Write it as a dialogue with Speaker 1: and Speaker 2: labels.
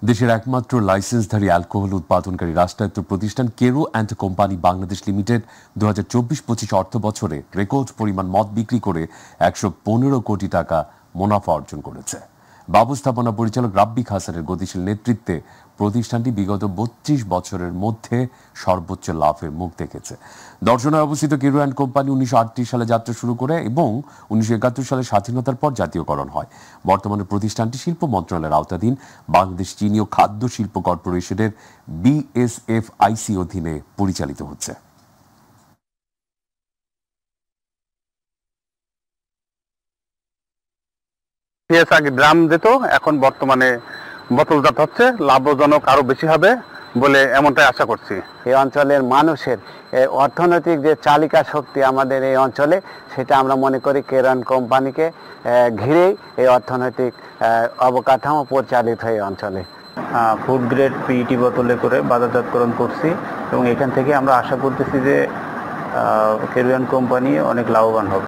Speaker 1: দেশের একমাত্র লাইসেন্সধারী অ্যালকোহল উৎপাদনকারী রাষ্ট্রায়ত্ত প্রতিষ্ঠান কেরো অ্যান্ড কোম্পানি বাংলাদেশ লিমিটেড 2024-25 অর্থ বছরে রেকর্ড পরিমাণ মদ বিক্রি করে 115 কোটি টাকা মুনাফা অর্জন করেছে। ব্যবস্থাপনা পরিচালক রাব্বিক হাসানের গতিশীল নেতৃত্বে প্রতিষ্ঠানটি বিগত 32 বছরের মধ্যে সর্বোচ্চ লাভের মুখ দেখেছে। দর্শনায় অবস্থিত কেরো অ্যান্ড কোম্পানি 1938 সালে যাত্রা শুরু করে এবং 1971 সালে স্বাধীনতার পর জাতীয়করণ হয়। বর্তমানে প্রতিষ্ঠানটি শিল্প মন্ত্রণালয়ের আওতাধীন বাংলাদেশ চিনি ও খাদ্য শিল্প কর্পোরেশনের BSFIC অধীনে পরিচালিত হচ্ছে।
Speaker 2: আগে ড্রাম দিত, এখন বর্তমানে বোতলজাত হচ্ছে, লাভজনক আরো বেশি হবে বলে এমনটাই আশা করছি।
Speaker 3: এই অঞ্চলের মানুষের অর্থনৈতিক যে চালিকা শক্তি আমাদের এই অঞ্চলে, সেটা আমরা মনে করি কেরো অ্যান্ড কোম্পানিকে ঘিরেই এই অর্থনৈতিক অবকাঠামো পরিচালিত হয় এই অঞ্চলে।
Speaker 4: ফুড গ্রেড PET বোতলে করে বাজারজাতকরণ করছি এবং এখান থেকে আমরা আশা করতেছি যে কেরো অ্যান্ড কোম্পানি অনেক লাভবান হবে।